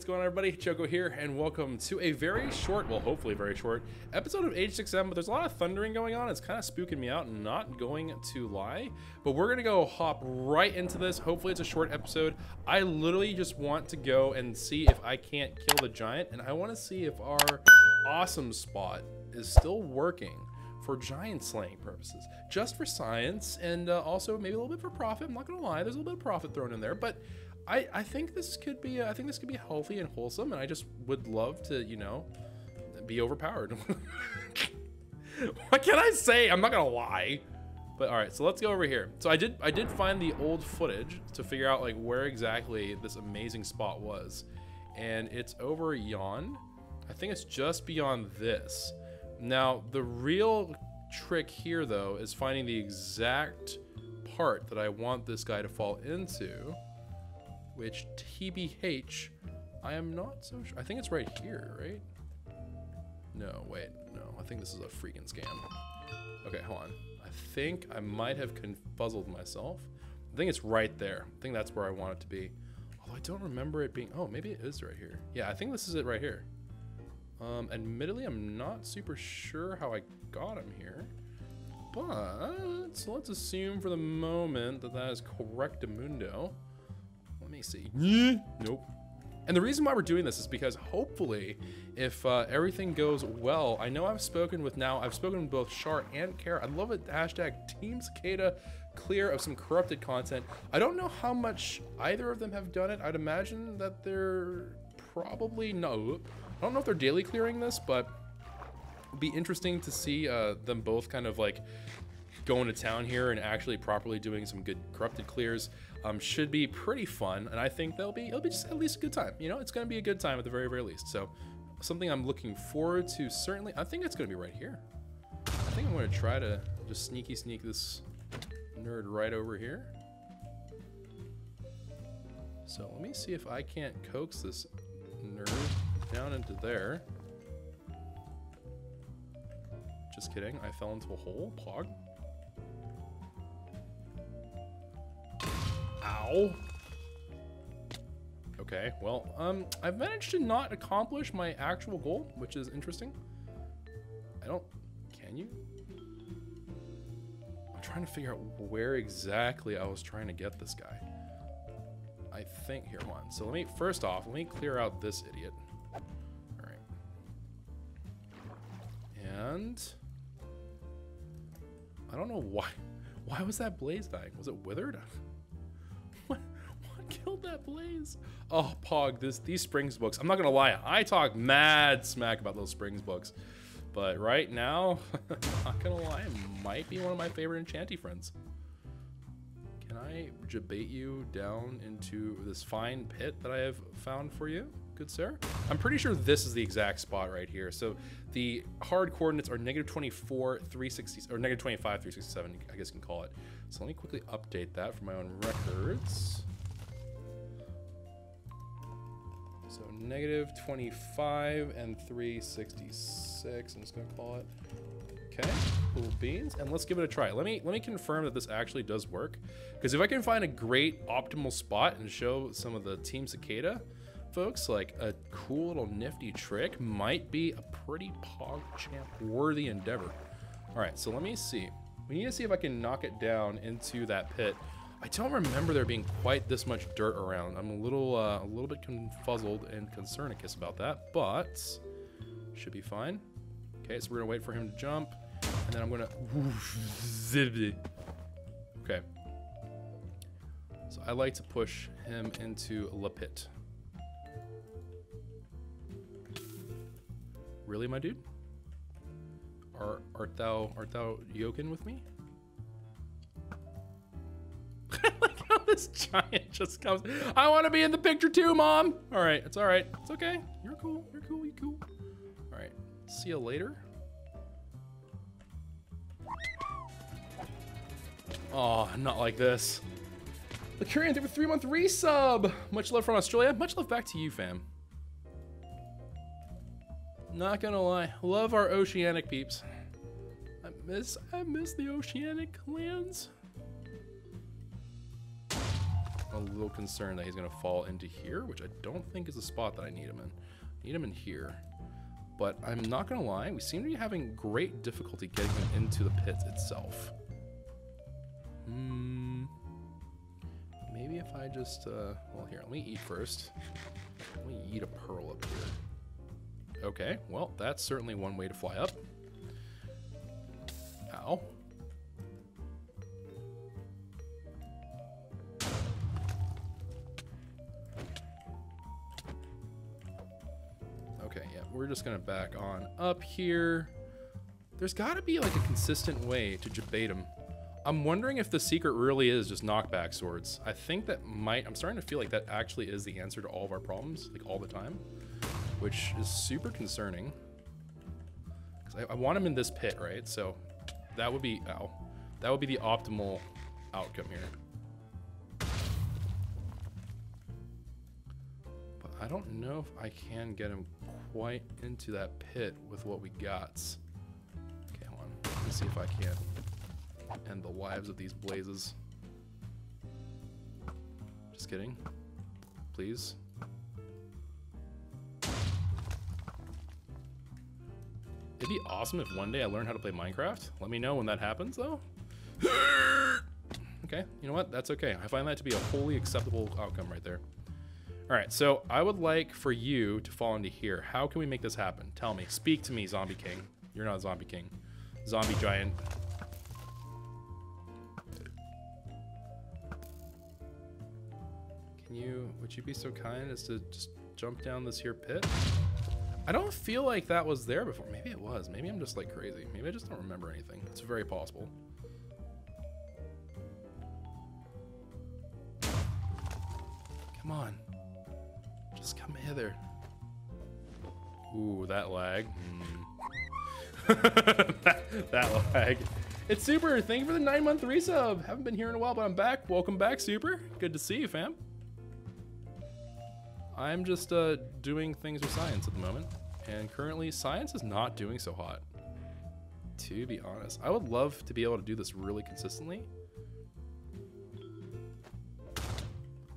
what's going on, everybody? Choco here, and welcome to a very short, well, hopefully very short, episode of H6M, but there's a lot of thundering going on. It's kind of spooking me out, not going to lie. But we're going to go hop right into this. Hopefully it's a short episode. I literally just want to go and see if I can't kill the giant, and I want to see if our awesome spot is still working for giant slaying purposes. Just for science, and also maybe a little bit for profit. I'm not going to lie, there's a little bit of profit thrown in there, but I think this could be healthy and wholesome, and I just would love to, you know, be overpowered. What can I say? I'm not gonna lie. But all right, so let's go over here. So I did find the old footage to figure out like where exactly this amazing spot was, and it's over yon. I think it's just beyond this. Now the real trick here though is finding the exact part that I want this guy to fall into. Which, TBH, I am not so sure. I think it's right here, right? No, wait, no. I think this is a freaking scam. Okay, hold on. I think I might have confuzzled myself. I think it's right there. I think that's where I want it to be. Although I don't remember it being... Oh, maybe it is right here. Yeah, I think this is it right here. Admittedly, I'm not super sure how I got him here. But, so let's assume for the moment that that is correctamundo. Let me see. Nope. And the reason why we're doing this is because hopefully, if everything goes well, I know I've spoken with both Char and Kara. I love it. Hashtag Team Cicada clear of some corrupted content. I don't know how much either of them have done it. I'd imagine that they're probably no. I don't know if they're daily clearing this, but it'd be interesting to see them both kind of like going to town here and actually properly doing some good corrupted clears. Should be pretty fun, and I think it'll be just at least a good time. You know, it's gonna be a good time at the very, very least. So something I'm looking forward to, certainly. I think it's gonna be right here. I think I'm gonna try to just sneak this nerd right over here. So let me see if I can't coax this nerd down into there. Just kidding, I fell into a hole, pog. Ow. Okay, well, I've managed to not accomplish my actual goal, which is interesting. Can you? I'm trying to figure out where exactly I was trying to get this guy. I think, here, hold on. So first off, let me clear out this idiot. All right. And I don't know why was that blaze dying? Was it withered? What killed that blaze? Oh, Pog, these Springs books. I'm not gonna lie, I talk mad smack about those Springs books, but right now, I'm not gonna lie, it might be one of my favorite enchanty friends. Can I debate you down into this fine pit that I have found for you, good sir? I'm pretty sure this is the exact spot right here. So the hard coordinates are -24, 360, or -25, 367, I guess you can call it. So let me quickly update that for my own records. So -25 and 366, I'm just gonna call it. Okay, cool beans, and let's give it a try. Let me confirm that this actually does work, because if I can find a great optimal spot and show some of the Team Cicada folks like a cool little nifty trick, might be a pretty PogChamp worthy endeavor. All right, so let me see. We need to see if I can knock it down into that pit. I don't remember there being quite this much dirt around. I'm a little bit confuzzled and concernicus about that, but should be fine. Okay, so we're gonna wait for him to jump, and then I'm gonna okay. So I like to push him into the pit. Really, my dude? Art thou yoking with me? Like how this giant just comes. I want to be in the picture too, Mom. All right, it's all right. It's okay. You're cool. You're cool. You're cool. All right. See you later. Oh, not like this. The Curian with a 3-month resub. Much love from Australia. Much love back to you, fam. Not gonna lie, love our oceanic peeps. I miss the oceanic lands. a little concerned that he's going to fall into here, which I don't think is the spot that I need him in. I need him in here. But I'm not going to lie, we seem to be having great difficulty getting him into the pit itself. Maybe if I just, well, here, let me eat first. Let me eat a pearl up here. Okay, well, that's certainly one way to fly up. Ow. Okay, yeah, we're just gonna back on up here. There's gotta be like a consistent way to debate him. I'm wondering if the secret really is just knockback swords. I think that might, I'm starting to feel like that actually is the answer to all of our problems, like all the time, which is super concerning. Because I want him in this pit, right? So that would be, ow, that would be the optimal outcome here. But I don't know if I can get him quite into that pit with what we got. Okay, hold on, let me see if I can end the lives of these blazes. Just kidding. Please. It'd be awesome if one day I learn how to play Minecraft. Let me know when that happens, though. Okay, you know what? That's okay. I find that to be a wholly acceptable outcome right there. All right, so I would like for you to fall into here. How can we make this happen? Tell me. Speak to me, Zombie King. You're not a Zombie King. Zombie Giant. Would you be so kind as to just jump down this here pit? I don't feel like that was there before. Maybe it was. Maybe I'm just like crazy. Maybe I just don't remember anything. It's very possible. Come on. Just come hither. Ooh, that lag. that lag. It's Super. Thank you for the 9-month resub. Haven't been here in a while, but I'm back. Welcome back, Super. Good to see you, fam. I'm just doing things with science at the moment, and currently science is not doing so hot, to be honest. I would love to be able to do this really consistently.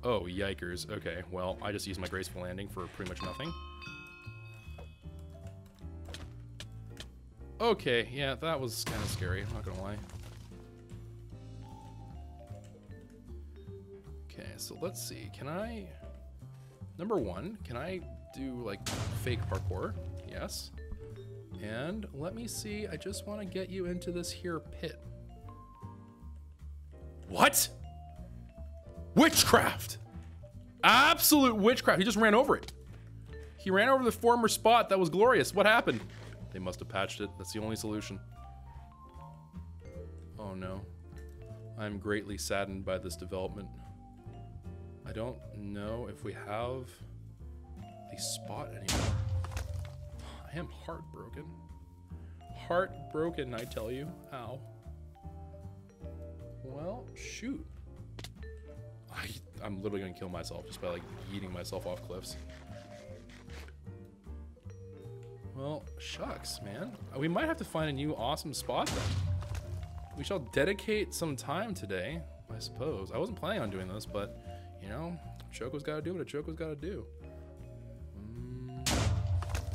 Oh, yikers. Okay, well, I just used my graceful landing for pretty much nothing. Okay, yeah, that was kind of scary, I'm not gonna lie. Okay, so let's see, can I... Number one, can I do like fake parkour? Yes. And let me see, I just want to get you into this here pit. What? Witchcraft! Absolute witchcraft. He just ran over it. He ran over the former spot that was glorious. What happened? They must have patched it. That's the only solution. Oh no. I'm greatly saddened by this development. I don't know if we have the spot anymore. I am heartbroken. Heartbroken, I tell you. Ow. Well, shoot. I'm literally gonna kill myself just by like yeeting myself off cliffs. Well, shucks, man. We might have to find a new awesome spot then. We shall dedicate some time today, I suppose. I wasn't planning on doing this, but you know, Choco's gotta do what a Choco's gotta do.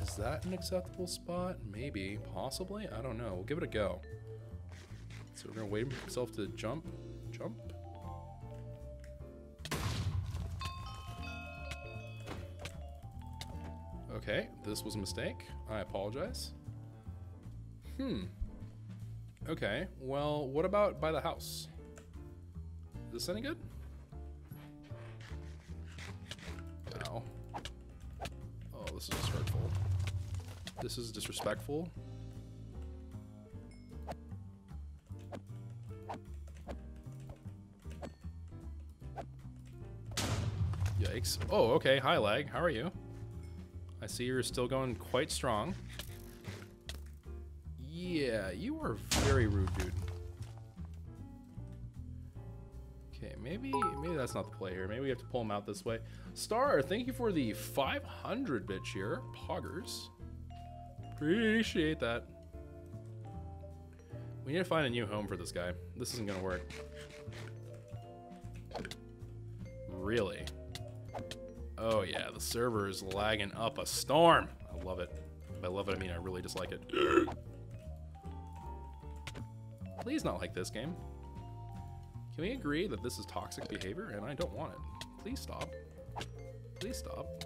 Is that an acceptable spot? Maybe, possibly, I don't know. We'll give it a go. So we're gonna wait for himself to jump. Jump. Okay, this was a mistake. I apologize. Okay, well, what about by the house? Is this any good? Ow. Oh, this is hurtful. This is disrespectful. Yikes. Oh, okay. Hi, Lag. How are you? I see you're still going quite strong. Yeah, you are very rude, dude. Okay, maybe that's not the play here. Maybe we have to pull him out this way. Star, thank you for the 500 bit cheer. Poggers. Appreciate that. We need to find a new home for this guy. This isn't gonna work. Really? Oh yeah, the server is lagging up a storm. I love it. By love it, I mean I really dislike it. Please not like this game. Can we agree that this is toxic behavior and I don't want it? Please stop. Please stop.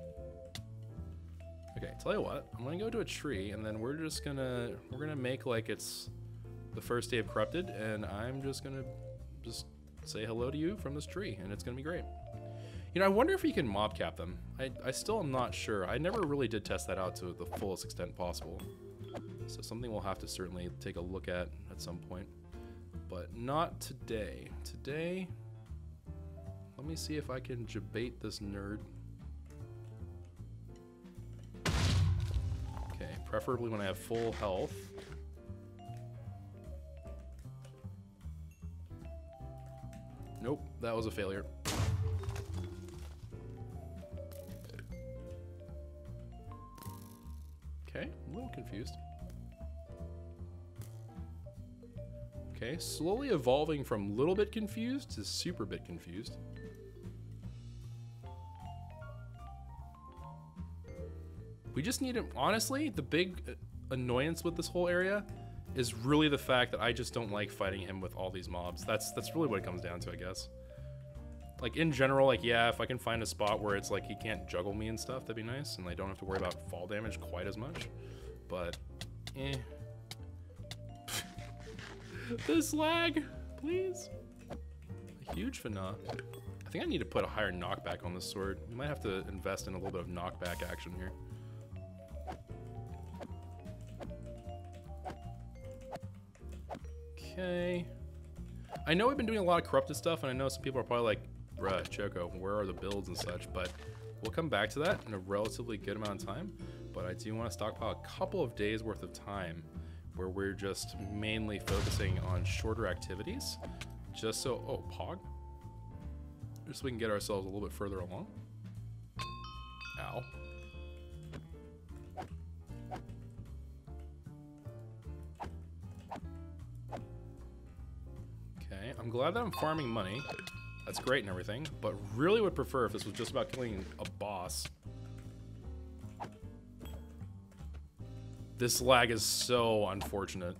Okay, tell you what, I'm gonna go to a tree and then we're gonna make like it's the first day of Corrupted, and I'm just gonna say hello to you from this tree, and it's gonna be great. You know, I wonder if you can mob cap them. I still am not sure. I never really did test that out to the fullest extent possible. So something we'll have to certainly take a look at some point. But not today. Today, let me see if I can debate this nerd. Okay, preferably when I have full health. Nope, that was a failure. Okay, I'm a little confused. Okay, slowly evolving from little bit confused to super bit confused. We just need to, honestly, the big annoyance with this whole area is really the fact that I just don't like fighting him with all these mobs. That's really what it comes down to, I guess. Like, in general, like, yeah, if I can find a spot where it's like he can't juggle me and stuff, that'd be nice, and I don't have to worry about fall damage quite as much. But, eh. This lag, please. A huge finna. I think I need to put a higher knockback on this sword. We might have to invest in a little bit of knockback action here. Okay. I know we've been doing a lot of corrupted stuff, and I know some people are probably like, bruh, Choco, where are the builds and such? But we'll come back to that in a relatively good amount of time. But I do want to stockpile a couple of days worth of time where we're just mainly focusing on shorter activities. Just so, oh, Pog? Just so we can get ourselves a little bit further along. Ow. Okay, I'm glad that I'm farming money. That's great and everything, but really would prefer if this was just about killing a boss. This lag is so unfortunate.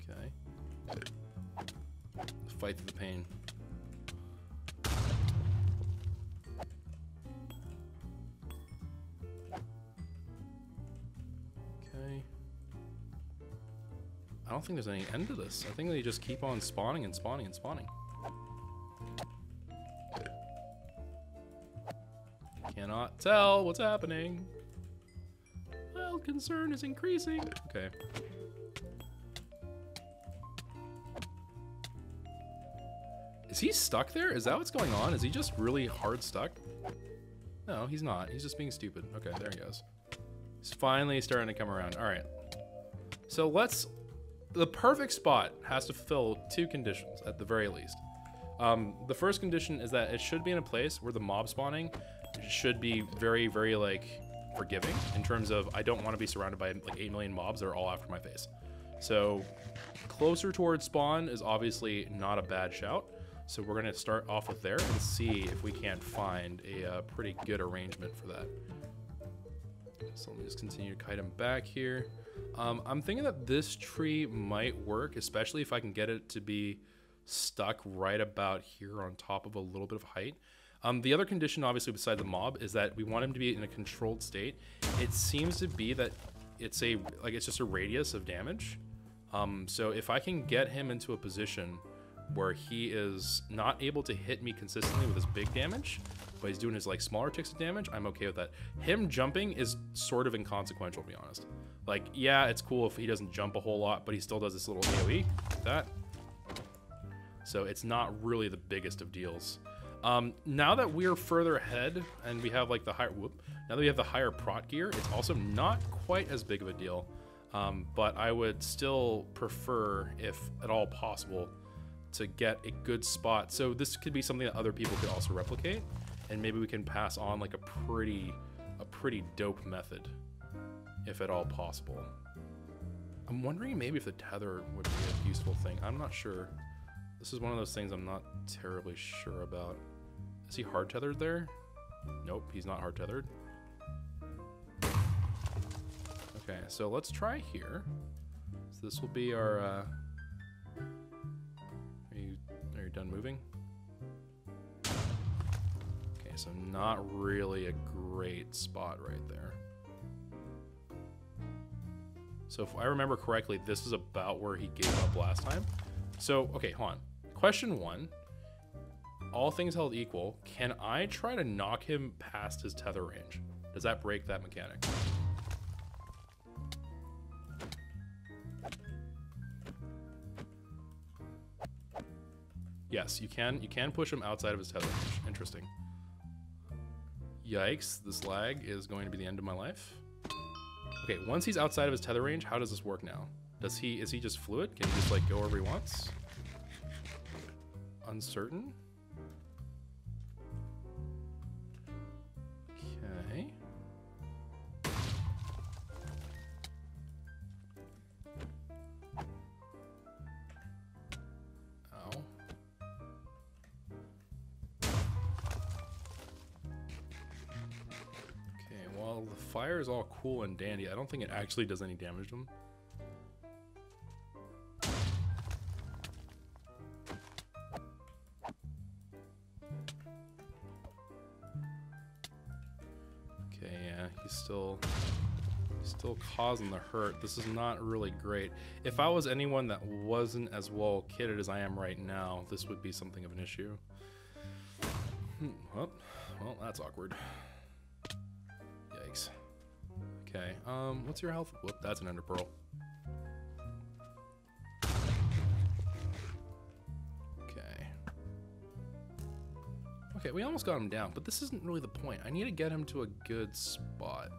Okay. Fight through the pain. Okay. I don't think there's any end to this. I think they just keep on spawning and spawning and spawning. Cannot tell what's happening. Well, concern is increasing. Okay. Is he stuck there? Is that what's going on? Is he just really hard stuck? No, he's not. He's just being stupid. Okay, there he goes. He's finally starting to come around. All right. So let's... The perfect spot has to fulfill two conditions at the very least. The first condition is that it should be in a place where the mob spawning should be very, very, like, forgiving in terms of I don't want to be surrounded by, like, 8 million mobs that are all after my face. So closer towards spawn is obviously not a bad shout. So we're going to start off with there and see if we can't find a pretty good arrangement for that. So let me just continue to kite him back here. I'm thinking that this tree might work, especially if I can get it to be stuck right about here on top of a little bit of height. The other condition, obviously, besides the mob, is that we want him to be in a controlled state. It seems to be that it's just a radius of damage. So if I can get him into a position where he is not able to hit me consistently with his big damage, but he's doing his like smaller ticks of damage, I'm okay with that. Him jumping is sort of inconsequential, to be honest. Like, yeah, it's cool if he doesn't jump a whole lot, but he still does this little AoE like that. So it's not really the biggest of deals. Now that we're further ahead and we have like the higher now that we have the higher prot gear, it's also not quite as big of a deal. But I would still prefer, if at all possible, to get a good spot. So this could be something that other people could also replicate, and maybe we can pass on like a pretty dope method, if at all possible. I'm wondering maybe if the tether would be a useful thing. I'm not sure. This is one of those things I'm not terribly sure about. Is he hard tethered there? Nope, he's not hard tethered. Okay, so let's try here. So this will be our, are you done moving? Okay, so not really a great spot right there. So if I remember correctly, this is about where he gave up last time. So, okay, hold on. Question 1. All things held equal, can I try to knock him past his tether range? Does that break that mechanic? Yes, you can push him outside of his tether range. Interesting. Yikes, this lag is going to be the end of my life. Okay, once he's outside of his tether range, how does this work now? Is he just fluid? Can he just like go wherever he wants? Uncertain? Okay. Ow. Okay, well, the fire is all cool and dandy. I don't think it actually does any damage to him. Okay, yeah, he's still causing the hurt. This is not really great. If I was anyone that wasn't as well kitted as I am right now, this would be something of an issue. Well, that's awkward. Yikes. Okay, what's your health? Whoop, that's an ender pearl. Okay. Okay, we almost got him down, but this isn't really the point. I need to get him to a good spot.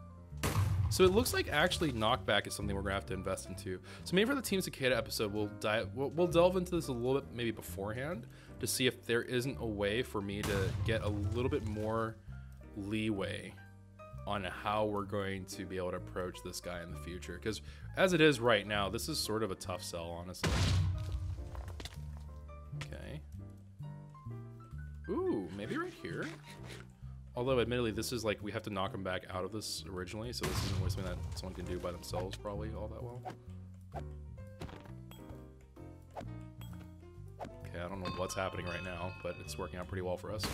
So it looks like actually knockback is something we're gonna have to invest into. So maybe for the Team Cicada episode, we'll delve into this a little bit maybe beforehand to see if there isn't a way for me to get a little bit more leeway on how we're going to be able to approach this guy in the future. Because as it is right now, this is sort of a tough sell, honestly. Okay. Ooh, maybe right here? Although, admittedly, this is like, we have to knock him back out of this originally, so this isn't really something that someone can do by themselves probably all that well. Okay, I don't know what's happening right now, but it's working out pretty well for us.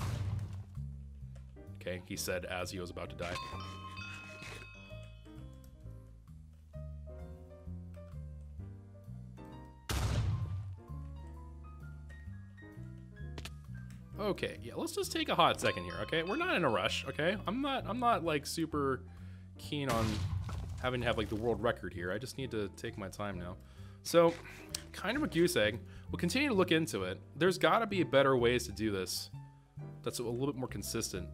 Okay, he said as he was about to die. Okay, yeah, let's just take a hot second here, okay? We're not in a rush, okay? I'm not like super keen on having to have like the world record here. I just need to take my time now. So, kind of a goose egg. We'll continue to look into it. There's gotta be better ways to do this that's a little bit more consistent.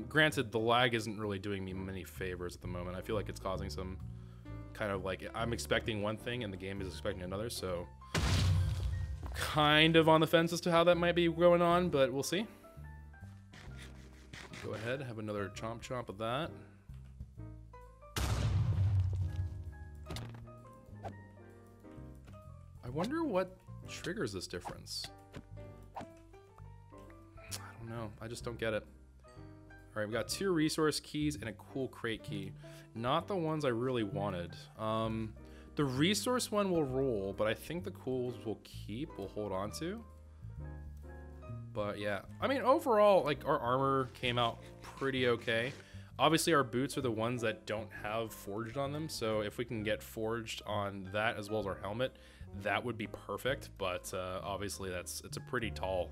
Granted, the lag isn't really doing me many favors at the moment. I feel like it's causing some kind of like, I'm expecting one thing and the game is expecting another, so kind of on the fence as to how that might be going on, but we'll see. Go ahead, have another chomp chomp of that. I wonder what triggers this difference. I don't know, I just don't get it. All right, we got 2 resource keys and a cool crate key. Not the ones I really wanted. The resource one will roll, but I think the cools will keep, we'll hold on to. But yeah, I mean, overall, like our armor came out pretty okay. Obviously our boots are the ones that don't have forged on them. So if we can get forged on that as well as our helmet, that would be perfect. But obviously it's a pretty tall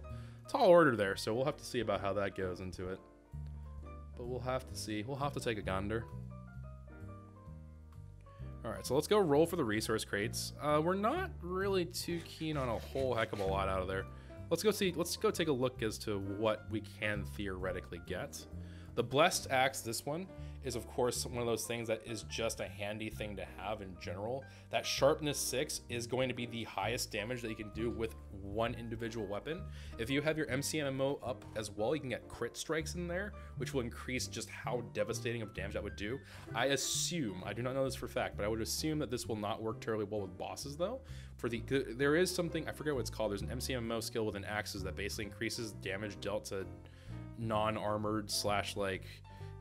order there. So we'll have to see about how that goes into it. But we'll have to see, we'll have to take a gander. All right, so let's go roll for the resource crates. We're not really too keen on a whole heck of a lot out of there. Let's go take a look as to what we can theoretically get. The blessed axe, this one, is of course one of those things that is just a handy thing to have in general. That sharpness 6 is going to be the highest damage that you can do with one individual weapon. If you have your MCMMO up as well, you can get crit strikes in there, which will increase just how devastating of damage that would do. I assume, I do not know this for a fact, but I would assume that this will not work terribly well with bosses though. There is something, I forget what it's called, there's an MCMMO skill with an axes that basically increases damage dealt to non-armored / like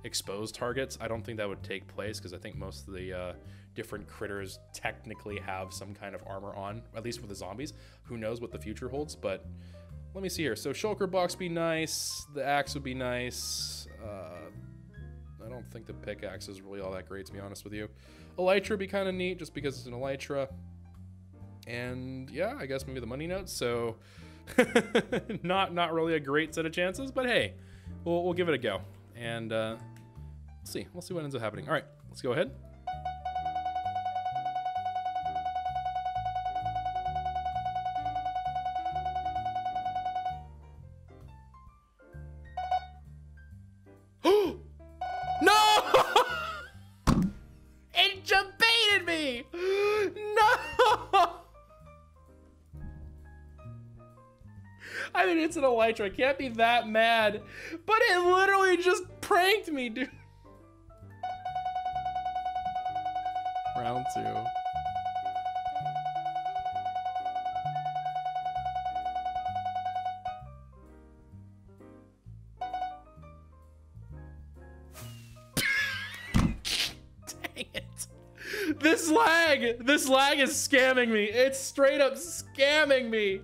exposed targets. I don't think that would take place because I think most of the different critters technically have some kind of armor on, at least with the zombies. Who knows what the future holds, but let me see here. So shulker box would be nice, the axe would be nice. I don't think the pickaxe is really all that great, to be honest with you. Elytra would be kind of neat just because it's an elytra. And yeah, I guess maybe the money notes. So not really a great set of chances, but hey, we'll give it a go. And we'll see what ends up happening. All right, let's go ahead. I mean, it's an elytra. I can't be that mad. But it literally just pranked me, dude. Round 2. Dang it. This lag is scamming me. It's straight up scamming me.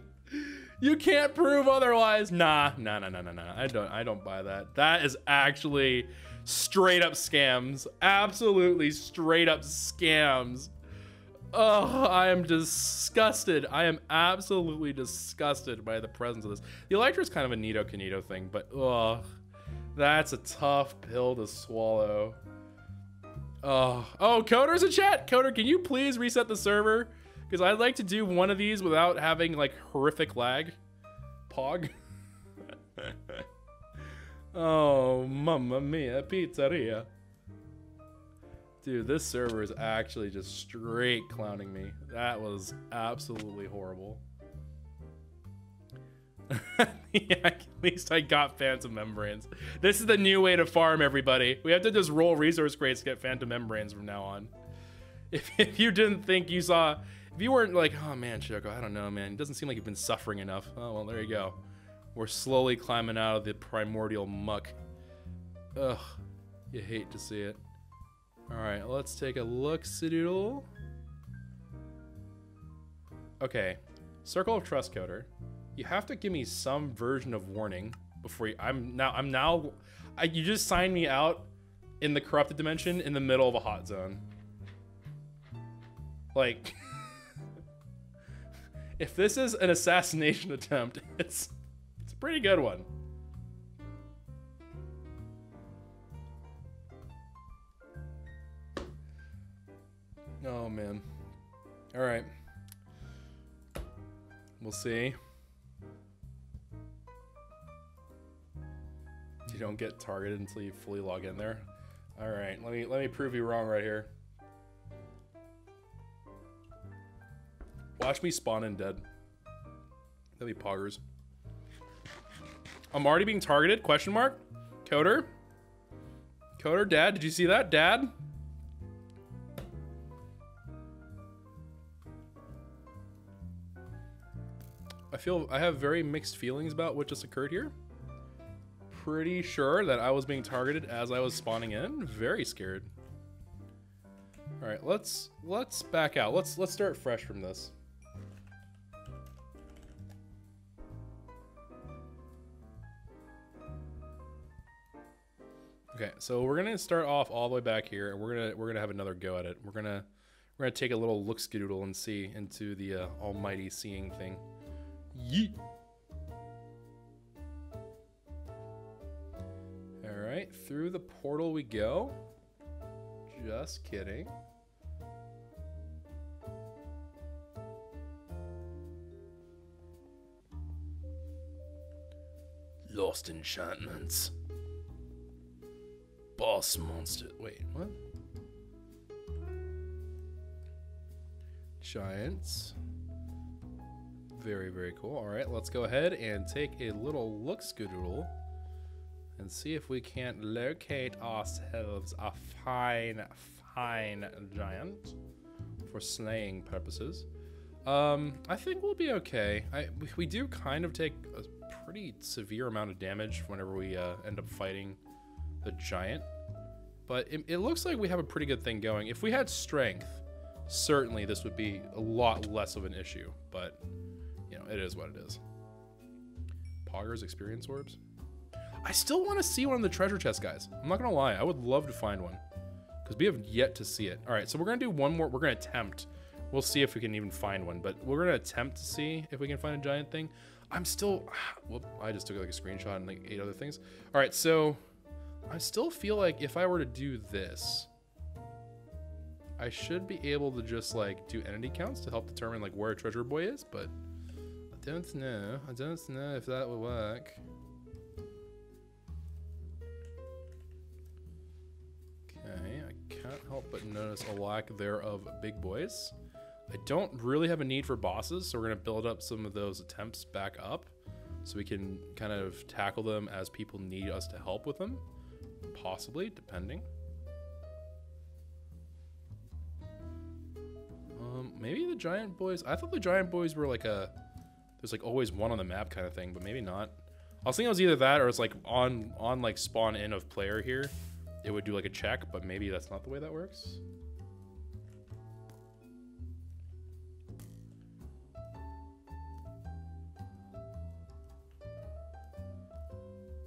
You can't prove otherwise. Nah. I don't buy that. That is actually straight up scams. Absolutely straight up scams. Oh, I am disgusted. I am absolutely disgusted by the presence of this. The elytra is kind of a neato canito thing, but that's a tough pill to swallow. Oh, Coder's in chat. Coder, can you please reset the server? Because I'd like to do one of these without having like horrific lag. Pog. Oh, mamma mia, pizzeria. Dude, this server is actually just straight clowning me. That was absolutely horrible. Yeah, at least I got Phantom Membranes. This is the new way to farm, everybody. We have to just roll resource crates to get Phantom Membranes from now on. If you didn't think you saw... If you weren't like, oh man, Shoko, I don't know, man. It doesn't seem like you've been suffering enough. Oh, well, there you go. We're slowly climbing out of the primordial muck. Ugh, you hate to see it. All right, let's take a look-see-doodle. Okay, Circle of Trust, Coder. You have to give me some version of warning before you... You just signed me out in the corrupted dimension in the middle of a hot zone. Like... If this is an assassination attempt, it's a pretty good one. Oh man. All right. We'll see. You don't get targeted until you fully log in there. All right. Let me prove you wrong right here. Watch me spawn in dead. That'd be poggers. I'm already being targeted? Question mark? Coder? Coder, Dad, did you see that? Dad? I have very mixed feelings about what just occurred here. Pretty sure that I was being targeted as I was spawning in. Very scared. All right, let's back out. Let's start fresh from this. Okay, so we're gonna start off all the way back here, and we're gonna have another go at it. We're gonna take a little look-skidoodle and see into the almighty seeing thing. Yeet. All right, through the portal we go. Just kidding. Lost enchantments. boss monster. Wait, what? Giants. Very, very cool. All right, let's go ahead and take a little look scoodle and see if we can't locate ourselves a fine giant for slaying purposes. I think we'll be okay. We do kind of take a pretty severe amount of damage whenever we end up fighting the giant, but it looks like we have a pretty good thing going. If we had strength, certainly this would be a lot less of an issue, but you know, it is what it is. Poggers experience orbs. I still want to see one of the treasure chest guys. I'm not gonna lie, I would love to find one because we have yet to see it. All right, so we're gonna do one more. We're gonna attempt. We'll see if we can even find one, but we're gonna attempt to see if we can find a giant thing. I'm still, whoop, I just took like a screenshot and like 8 other things. All right, so I still feel like if I were to do this, I should be able to just like do entity counts to help determine like where a treasure boy is, but I don't know. I don't know if that will work. Okay, I can't help but notice a lack there of big boys. I don't really have a need for bosses, so we're gonna build up some of those attempts back up so we can kind of tackle them as people need us to help with them, possibly, depending. Maybe the giant boys. I thought the giant boys were like there's like always one on the map kind of thing, but maybe not. I was thinking it was either that or it's like on like spawn in of player here, it would do like a check, but maybe that's not the way that works.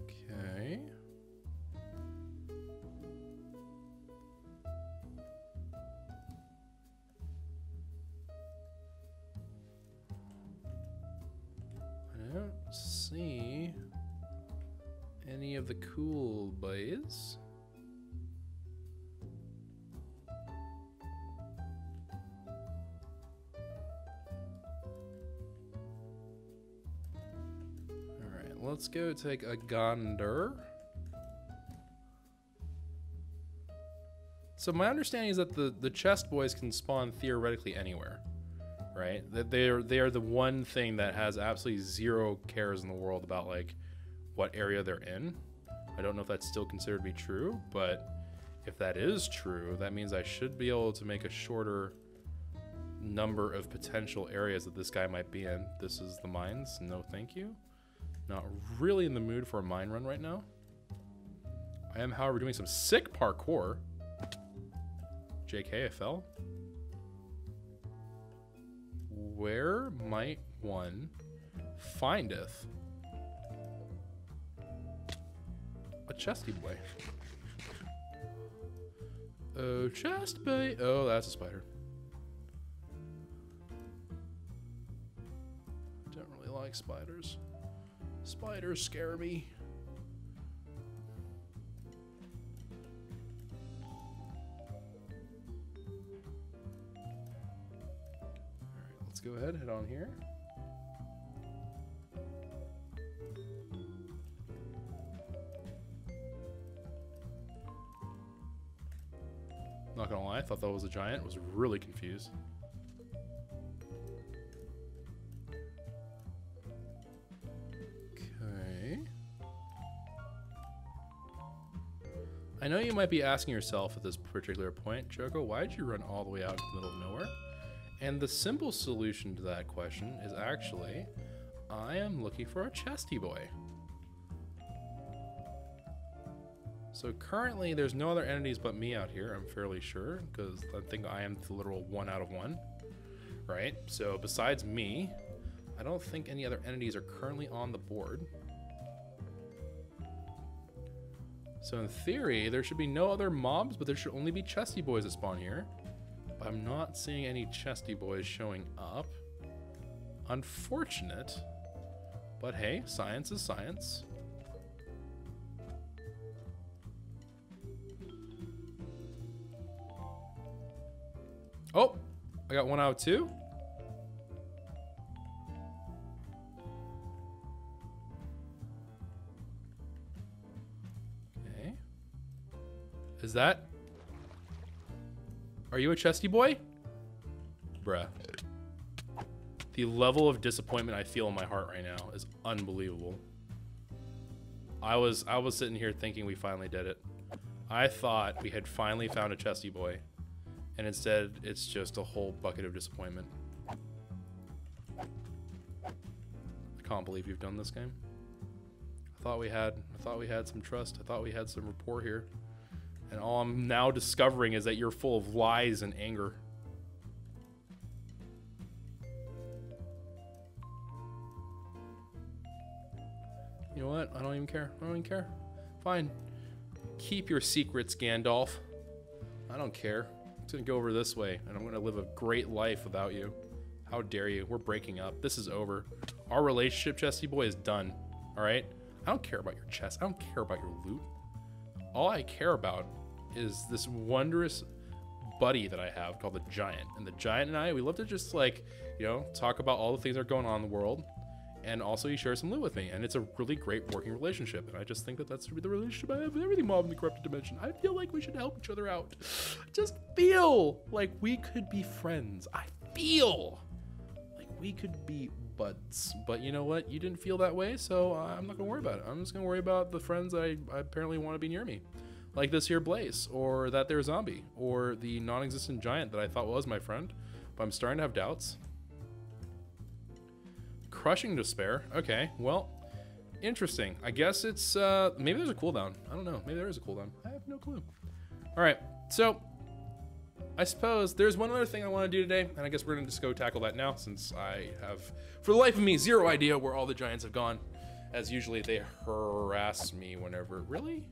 Okay. I don't see any of the cool boys. Alright, let's go take a gander. So my understanding is that the chest boys can spawn theoretically anywhere. Right? That they are the one thing that has absolutely zero cares in the world about like what area they're in. I don't know if that's still considered to be true, but if that is true, that means I should be able to make a shorter number of potential areas that this guy might be in. This is the mines. No, thank you. Not really in the mood for a mine run right now. I am, however, doing some sick parkour. JK, I fell. Where might one findeth a chesty boy? Oh, chest boy. Oh, that's a spider. Don't really like spiders. Spiders scare me. Let's go ahead, head on here. Not gonna lie, I thought that was a giant. Was really confused. Okay. I know you might be asking yourself at this particular point, Choco, why did you run all the way out to the middle of nowhere? And the simple solution to that question is actually, I am looking for a chesty boy. So currently there's no other entities but me out here, I'm fairly sure, because I think I am the literal 1 out of 1, right? So besides me, I don't think any other entities are currently on the board. So in theory, there should be no other mobs, but there should only be chesty boys that spawn here. I'm not seeing any chesty boys showing up. Unfortunate. But hey, science is science. Oh, I got 1 out of 2. Okay. Is that... Are you a chesty boy? Bruh. The level of disappointment I feel in my heart right now is unbelievable. I was sitting here thinking we finally did it. I thought we had finally found a chesty boy. And instead, it's just a whole bucket of disappointment. I can't believe you've done this game. I thought we had some trust. I thought we had some rapport here. And all I'm now discovering is that you're full of lies and anger. You know what? I don't even care. I don't even care. Fine. Keep your secrets, Gandalf. I don't care. I'm just gonna go over this way, and I'm gonna live a great life without you. How dare you? We're breaking up. This is over. Our relationship, Chesty Boy, is done. Alright? I don't care about your chest. I don't care about your loot. All I care about is this wondrous buddy that I have called the Giant. And the Giant and I, we love to just, like, you know, talk about all the things that are going on in the world. And also he shares some loot with me. And it's a really great working relationship. And I just think that that's the relationship I have with everything Mob in the Corrupted Dimension. I feel like we should help each other out. I just feel like we could be friends. I feel like we could be buds. But you know what? You didn't feel that way, so I'm not going to worry about it. I'm just going to worry about the friends that I apparently want to be near me. Like this here Blaze, or that there zombie, or the non-existent giant that I thought was my friend. But I'm starting to have doubts. Crushing despair. Okay, well, interesting. I guess it's, maybe there's a cooldown. I don't know. Maybe there is a cooldown. I have no clue. All right, so I suppose there's one other thing I want to do today, and I guess we're going to just go tackle that now, since I have, for the life of me, zero idea where all the giants have gone. As usually, they harass me whenever... Really?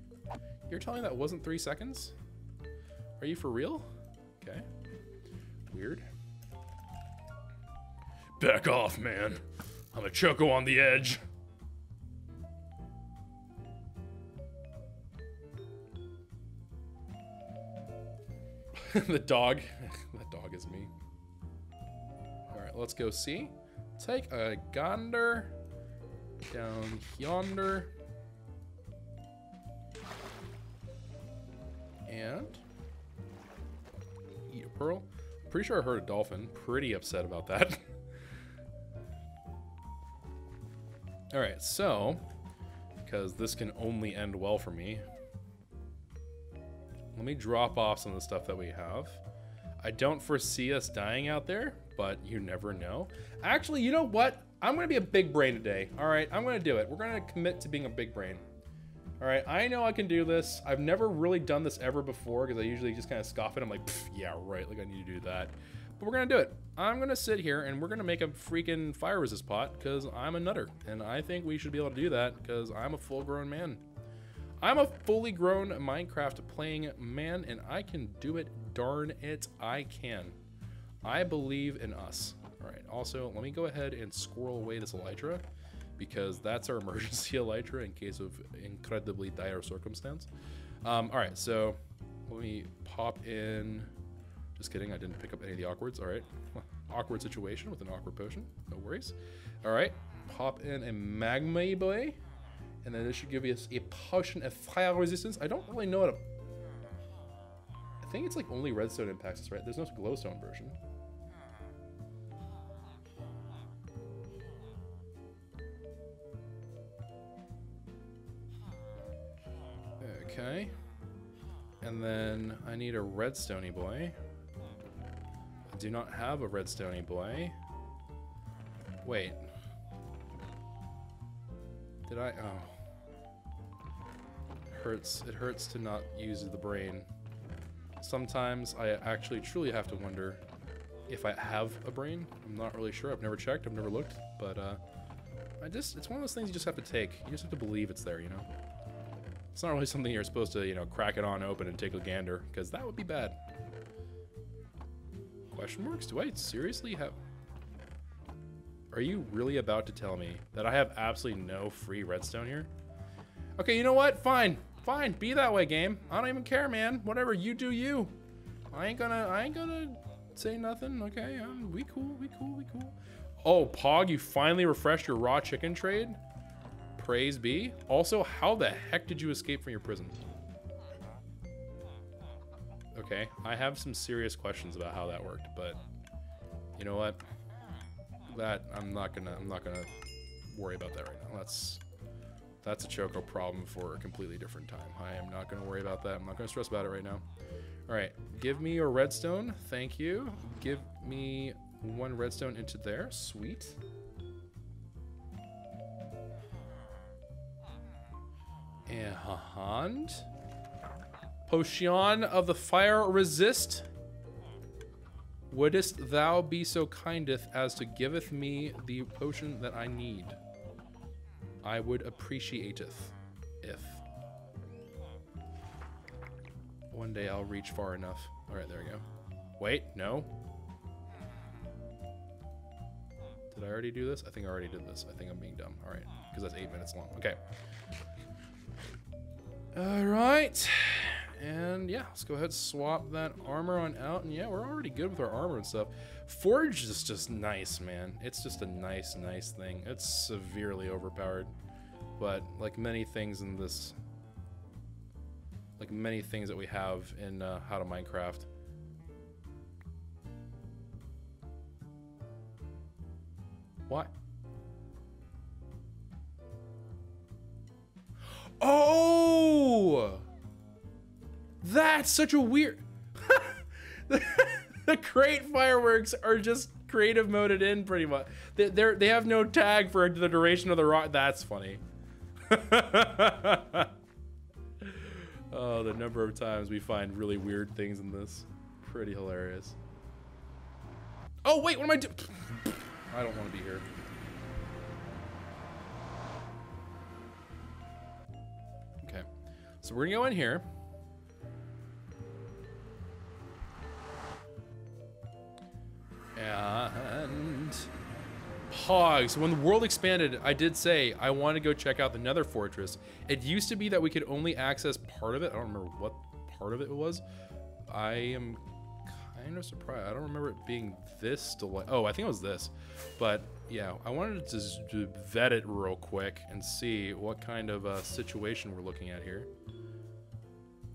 You're telling me that wasn't 3 seconds? Are you for real? Okay. Weird. Back off, man. I'm a choco on the edge. The dog. That dog is me. Alright, let's go see. Take a gander down yonder. And eat a pearl. Pretty sure I heard a dolphin. Pretty upset about that. Alright, so, because this can only end well for me, let me drop off some of the stuff that we have. I don't foresee us dying out there, but you never know. Actually, you know what? I'm going to be a big brain today. Alright, I'm going to do it. We're going to commit to being a big brain. Alright, I know I can do this. I've never really done this ever before, because I usually just kind of scoff it. I'm like, yeah, right, like I need to do that. But we're going to do it. I'm going to sit here, and we're going to make a freaking fire resist pot, because I'm a nutter. And I think we should be able to do that, because I'm a full-grown man. I'm a fully grown Minecraft playing man, and I can do it. Darn it, I can. I believe in us. Alright, also, let me go ahead and squirrel away this elytra, because that's our emergency elytra in case of incredibly dire circumstance. Alright, so let me pop in... Just kidding, I didn't pick up any of the awkwards. Alright, awkward situation with an awkward potion. No worries. Alright, pop in a magma boy. And then this should give us a potion of fire resistance. I don't really know how to... I think it's like only redstone impacts us, right? There's no glowstone version. Okay. And then I need a redstoney boy. I do not have a redstoney boy. Wait. Did I? Oh. It hurts to not use the brain. Sometimes I actually truly have to wonder if I have a brain. I'm not really sure. I've never checked. I've never looked. But it's one of those things you just have to take. You just have to believe it's there, you know? It's not really something you're supposed to, you know, crack it on open and take a gander, because that would be bad. Question marks? Do I seriously have... Are you really about to tell me that I have absolutely no free redstone here? Okay, you know what? Fine. Fine. Be that way, game. I don't even care, man. Whatever. You do you. I ain't gonna say nothing. Okay, we cool. Oh, Pog, you finally refreshed your raw chicken trade? Praise be. Also, how the heck did you escape from your prison? Okay, I have some serious questions about how that worked, but you know what? That I'm not gonna worry about that right now. That's a Choco problem for a completely different time. I am not gonna worry about that. I'm not gonna stress about it right now. All right, give me your redstone. Thank you. Give me 1 redstone into there. Sweet. And potion of the fire resist. Wouldst thou be so kindeth as to giveth me the potion that I need? I would appreciateth if. One day I'll reach far enough. All right, there we go. Wait, no. Did I already do this? I think I already did this. I think I'm being dumb. All right, because that's 8 minutes long. Okay. All right. And yeah, let's go ahead and swap that armor on out. And yeah, we're already good with our armor and stuff. Forge is just nice, man. It's just a nice thing. It's severely overpowered. But like many things in this, like many things that we have in How to Minecraft. What? Oh! That's such a weird... the crate fireworks are just creative moded in pretty much. They have no tag for the duration of the rock. That's funny. Oh, the number of times we find really weird things in this. Pretty hilarious. Oh, wait, what am I doing? I don't want to be here. Okay, so we're gonna go in here. And Pogs. When the world expanded, I did say I want to go check out the Nether Fortress. It used to be that we could only access part of it. I don't remember what part of it was. I am kind of surprised. I don't remember it being this delay. Oh, I think it was this. But yeah, I wanted to just vet it real quick and see what kind of situation we're looking at here.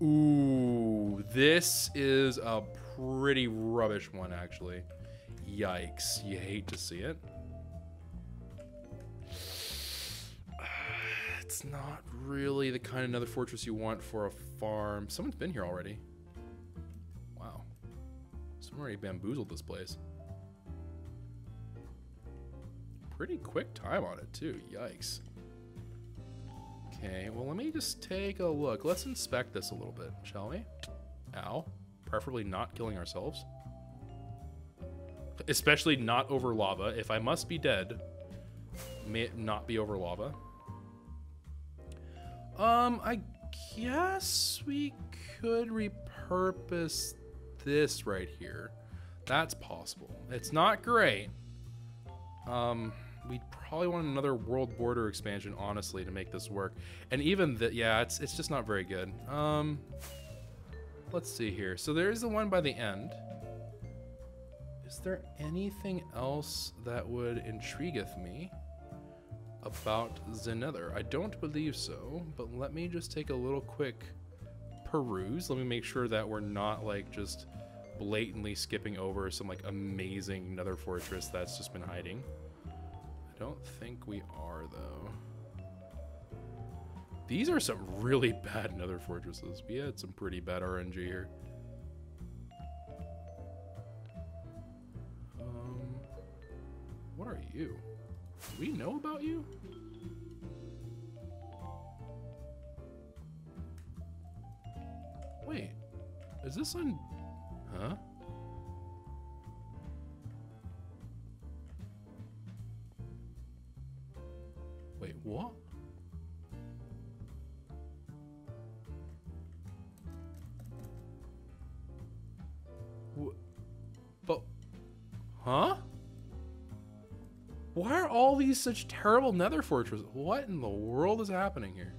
Ooh, this is a pretty rubbish one, actually. Yikes, you hate to see it. It's not really the kind of Nether fortress you want for a farm. Someone's been here already. Wow. Someone already bamboozled this place. Pretty quick time on it too, yikes. Okay, well let me just take a look. Let's inspect this a little bit, shall we? Ow. Preferably not killing ourselves. Especially not over lava. If I must be dead, may it not be over lava. I guess we could repurpose this right here. That's possible. It's not great. We'd probably want another world border expansion, honestly, to make this work. And even that, yeah, it's just not very good. Let's see here. So there is the one by the end. Is there anything else that would intrigueth me about the Nether? I don't believe so, but let me just take a little quick peruse. Let me make sure that we're not like just blatantly skipping over some like amazing Nether fortress that's just been hiding. I don't think we are though. These are some really bad Nether fortresses. We had some pretty bad RNG here. What are you? Do we know about you? Wait, is this on? Huh? Wait, what? But, huh? Why are all these such terrible Nether fortresses? What in the world is happening here?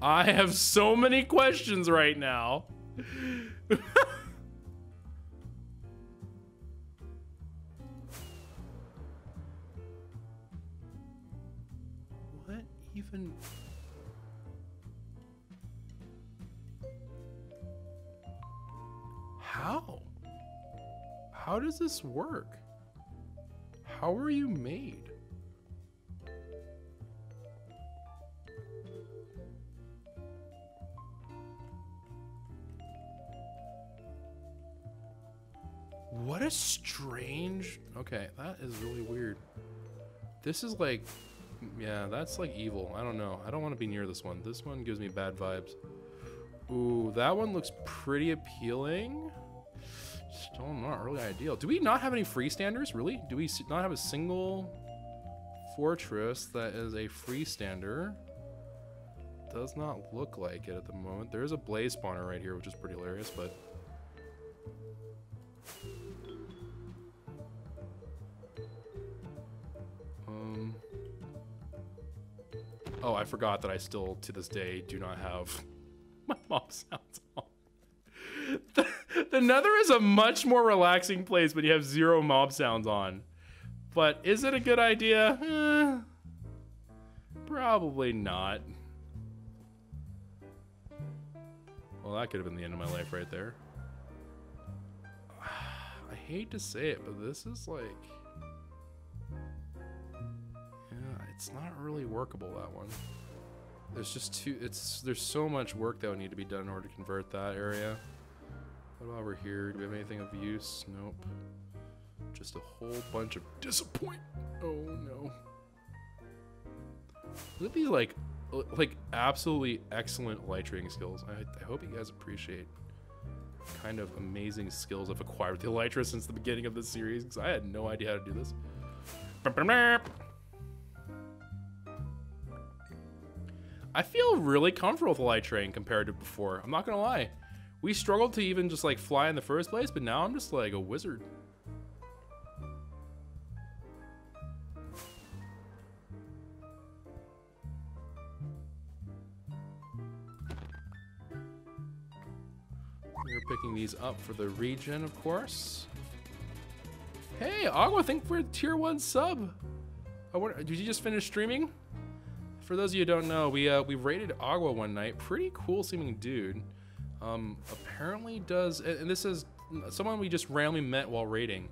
I have so many questions right now. even... How? How does this work? How are you made? What a strange... Okay, that is really weird. This is like... Yeah, that's like evil. I don't know. I don't want to be near this one. This one gives me bad vibes. Ooh, that one looks pretty appealing. Still not really ideal. Do we not have any freestanders, really? Do we not have a single fortress that is a freestander? Does not look like it at the moment. There is a blaze spawner right here, which is pretty hilarious, but... Oh, I forgot that I still, to this day, do not have my mob sounds on. The Nether is a much more relaxing place when you have 0 mob sounds on. But is it a good idea? Probably not. Well, that could have been the end of my life right there. I hate to say it, but this is like... It's not really workable, that one. There's just there's so much work that would need to be done in order to convert that area. What about over here? Do we have anything of use? Nope. Just a whole bunch of disappointment. Oh no. Look at these like absolutely excellent light trading skills. I hope you guys appreciate kind of amazing skills I've acquired with the Elytra since the beginning of this series, because I had no idea how to do this. I feel really comfortable with light train compared to before. I'm not gonna lie. We struggled to even just like fly in the first place, but now I'm just like a wizard. We're picking these up for the regen, of course. Hey, Agua, thank you for a tier 1 sub. Did you just finish streaming? For those of you who don't know, we raided Agua one night. Pretty cool seeming dude. Apparently does, and this is someone we just randomly met while raiding,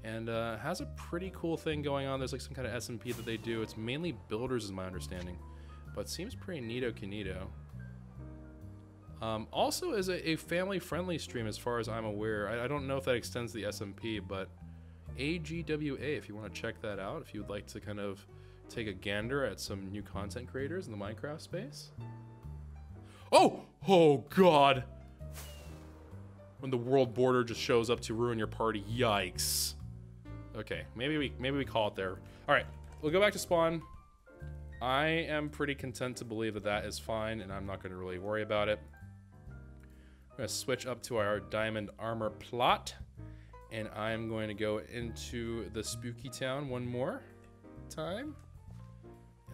and has a pretty cool thing going on. There's like some kind of SMP that they do. It's mainly builders is my understanding, but seems pretty neato canito. Also is a family friendly stream as far as I'm aware. I don't know if that extends to the SMP, but AGWA, if you want to check that out, if you would like to kind of take a gander at some new content creators in the Minecraft space. Oh God. When the world border just shows up to ruin your party, yikes. Okay, maybe we call it there. All right, we'll go back to spawn. I am pretty content to believe that that is fine, and I'm not going to really worry about it. I'm going to switch up to our diamond armor plot, and I'm going to go into the spooky town one more time.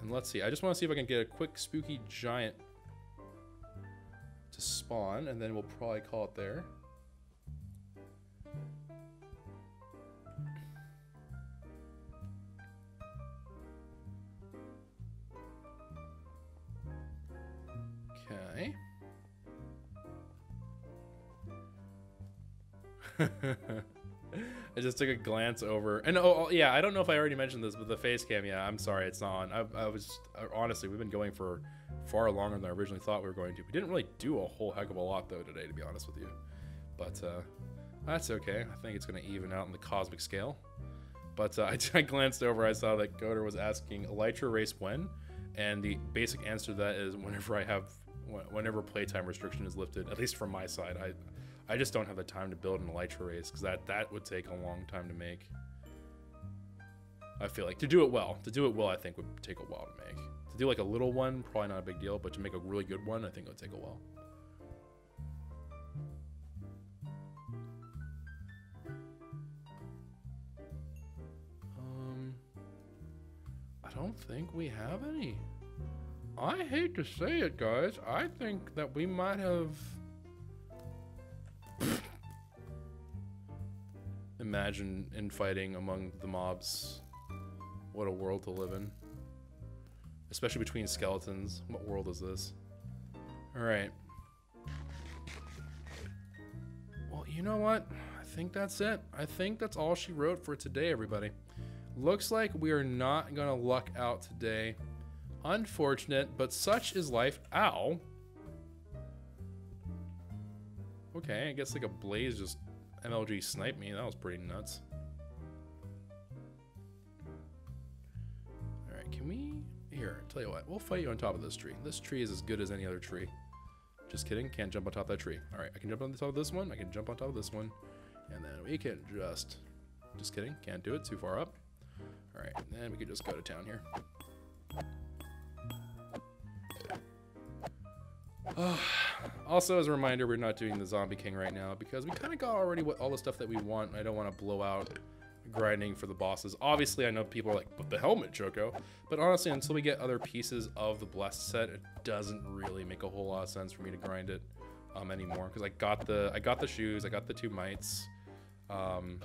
And let's see, I just want to see if I can get a quick spooky giant to spawn, and then we'll probably call it there. Okay. I just took a glance over, and oh yeah, I don't know if I already mentioned this, but the face cam, yeah, I'm sorry, it's not on. I was honestly, we've been going for far longer than I originally thought we were going to. We didn't really do a whole heck of a lot though today, to be honest with you, but that's okay. I think it's going to even out in the cosmic scale. But I glanced over, I saw that Goder was asking Elytra race when, and the basic answer to that is whenever playtime restriction is lifted, at least from my side. I just don't have the time to build an Elytra race, because that would take a long time to make. I feel like to do it well, I think would take a while to make. To do like a little one, probably not a big deal, but to make a really good one, I think it would take a while. I don't think we have any. I hate to say it, guys. I think that we might have... Imagine infighting among the mobs. What a world to live in. especially between skeletons. What world is this? All right. Well, you know what? I think that's it. I think that's all she wrote for today, everybody. Looks like we are not gonna luck out today. Unfortunate, but such is life. Ow. Okay, I guess like a blaze just MLG sniped me. That was pretty nuts. Alright, can we... Here, tell you what. We'll fight you on top of this tree. This tree is as good as any other tree. Just kidding. Can't jump on top of that tree. Alright, I can jump on the top of this one. I can jump on top of this one. And then we can just... Just kidding. Can't do it. Too far up. Alright, then we could just go to town here. Also, as a reminder, we're not doing the Zombie King right now because we kind of got already all the stuff that we want. I don't want to blow out grinding for the bosses. Obviously, I know people are like, but the helmet, Choco. But honestly, until we get other pieces of the Blessed set, it doesn't really make a whole lot of sense for me to grind it anymore. Because I got the shoes, I got the 2 mites, and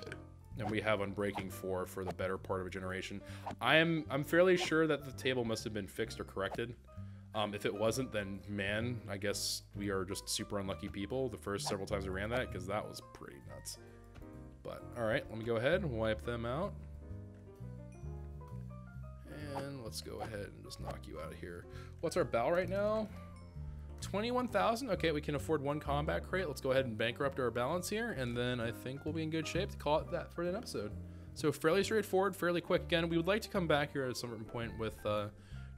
we have Unbreaking 4 for the better part of a generation. I'm fairly sure that the table must have been fixed or corrected. If it wasn't, then man, I guess we are just super unlucky people the first several times we ran that, because that was pretty nuts. But all right, let me go ahead and wipe them out. And let's go ahead and just knock you out of here. What's our bal right now? 21,000. Okay, we can afford 1 combat crate. Let's go ahead and bankrupt our balance here, and then I think we'll be in good shape to call it that for an episode. So fairly straightforward, fairly quick. Again, we would like to come back here at some certain point with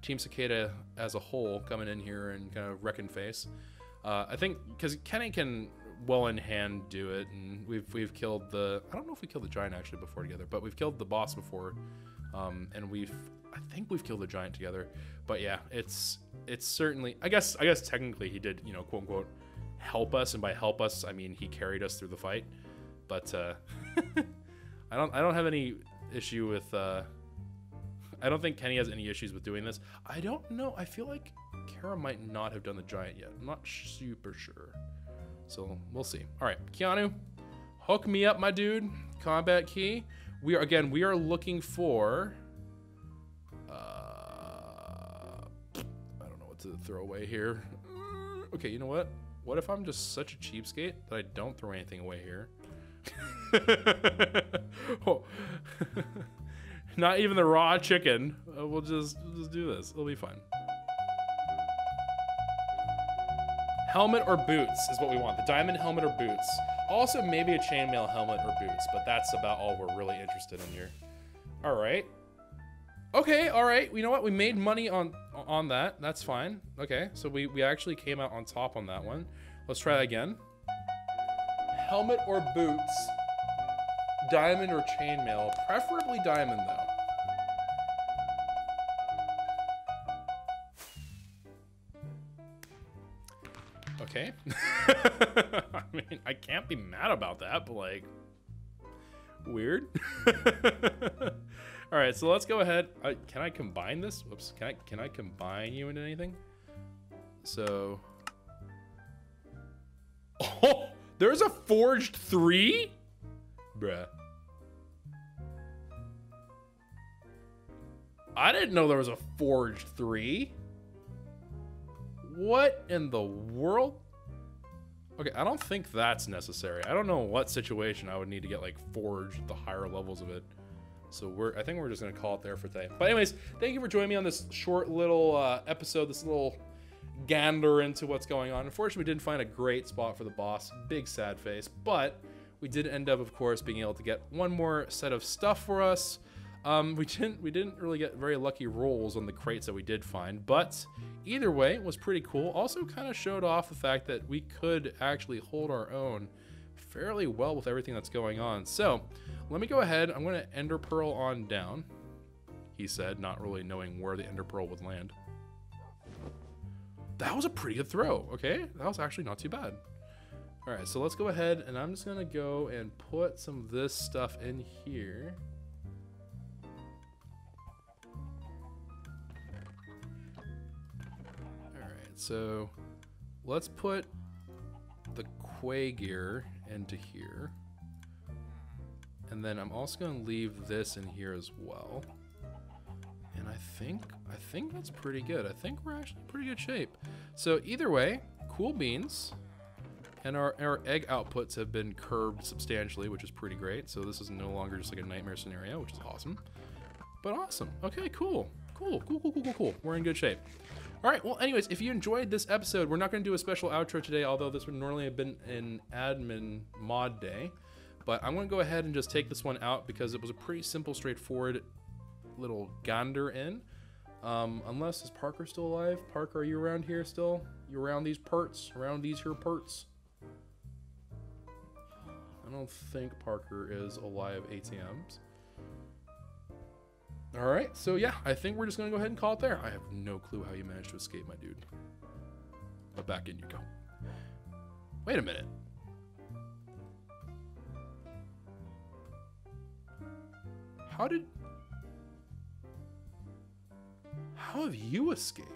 Team Cicada as a whole coming in here and kind of wrecking face. I think because Kenny can well in hand do it, and we've killed the... I don't know if we killed the giant actually before together, but we've killed the boss before, and I think we've killed the giant together. But yeah, it's certainly... I guess technically he did, you know, quote unquote, help us, and by help us I mean he carried us through the fight. But I don't have any issue with... I don't think Kenny has any issues with doing this. I don't know. I feel like Kara might not have done the giant yet. I'm not super sure. So we'll see. All right, Keanu, hook me up, my dude. Combat key. We are looking for... I don't know what to throw away here. Okay, you know what? What if I'm just such a cheapskate that I don't throw anything away here? Oh. Not even the raw chicken. We'll just do this. It'll be fun. Helmet or boots is what we want. The diamond helmet or boots. Also, maybe a chainmail helmet or boots, but that's about all we're really interested in here. All right. Okay, all right. You know what? We made money on that. That's fine. Okay, so we actually came out on top on that one. Let's try that again. Helmet or boots. Diamond or chainmail. Preferably diamond, though. Okay. I mean, I can't be mad about that, but like, weird. All right, so let's go ahead. Can I combine this? Whoops. Can I combine you into anything? So, oh, there's a forged 3? Bruh. I didn't know there was a forged 3. What in the world? Okay, I don't think that's necessary. I don't know what situation I would need to get like forged the higher levels of it. So I think we're just gonna call it there for today. But anyways, thank you for joining me on this short little episode, this little gander into what's going on. Unfortunately, we didn't find a great spot for the boss. Big sad face, but we did end up, of course, being able to get one more set of stuff for us. We didn't really get very lucky rolls on the crates that we did find, but either way, it was pretty cool. Also kind of showed off the fact that we could actually hold our own fairly well with everything that's going on. So let me go ahead. I'm going to Ender Pearl on down, he said, not really knowing where the Ender Pearl would land. That was a pretty good throw. Okay, that was actually not too bad. All right, so let's go ahead, and I'm just going to go and put some of this stuff in here. So let's put the Kweh gear into here. And then I'm also going to leave this in here as well. And I think that's pretty good. I think we're actually in pretty good shape. So either way, cool beans. And our egg outputs have been curbed substantially, which is pretty great. So this is no longer just like a nightmare scenario, which is awesome. But awesome. Okay, cool. Cool. We're in good shape. All right, well, anyways, if you enjoyed this episode, we're not going to do a special outro today, although this would normally have been an admin mod day. But I'm going to go ahead and just take this one out because it was a pretty simple, straightforward little gander in. Unless, is Parker still alive? Parker, are you around here still? You around these parts? Around these here parts? I don't think Parker is alive ATMs. All right, so yeah, I think we're just gonna go ahead and call it there. I have no clue how you managed to escape, my dude. But back in you go. Wait a minute. How have you escaped?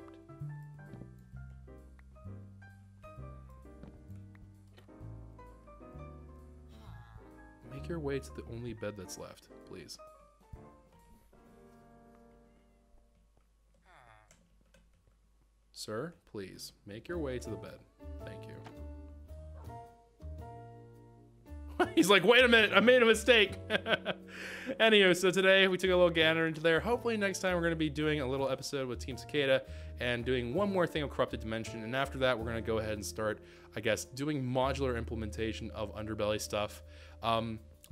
Make your way to the only bed that's left, please. Sir, please, make your way to the bed. Thank you. He's like, wait a minute, I made a mistake. Anyway, so today we took a little gander into there. Hopefully next time we're going to be doing a little episode with Team Cicada and doing one more thing of Corrupted Dimension. And after that, we're going to go ahead and start, I guess, doing modular implementation of Underbelly stuff.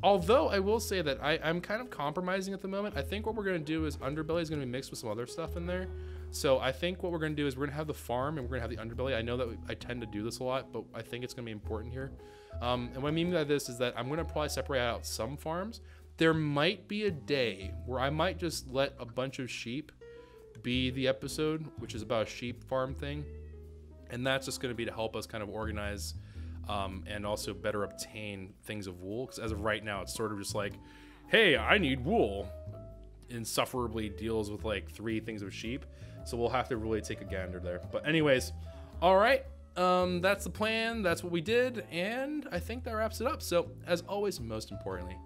Although I will say that I'm kind of compromising at the moment. I think what we're going to do is Underbelly is going to be mixed with some other stuff in there. So I think what we're going to do is we're going to have the farm and we're going to have the Underbelly. I know that I tend to do this a lot, but I think it's going to be important here. And what I mean by this is that I'm going to probably separate out some farms. There might be a day where I might just let a bunch of sheep be the episode, which is about a sheep farm thing. And that's just going to be to help us kind of organize and also better obtain things of wool. Because as of right now, it's sort of just like, hey, I need wool. Insufferably deals with like 3 things of sheep. So we'll have to really take a gander there. But anyways, all right. That's the plan. That's what we did. And I think that wraps it up. So as always, most importantly,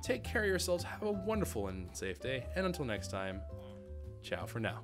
take care of yourselves. Have a wonderful and safe day. And until next time, ciao for now.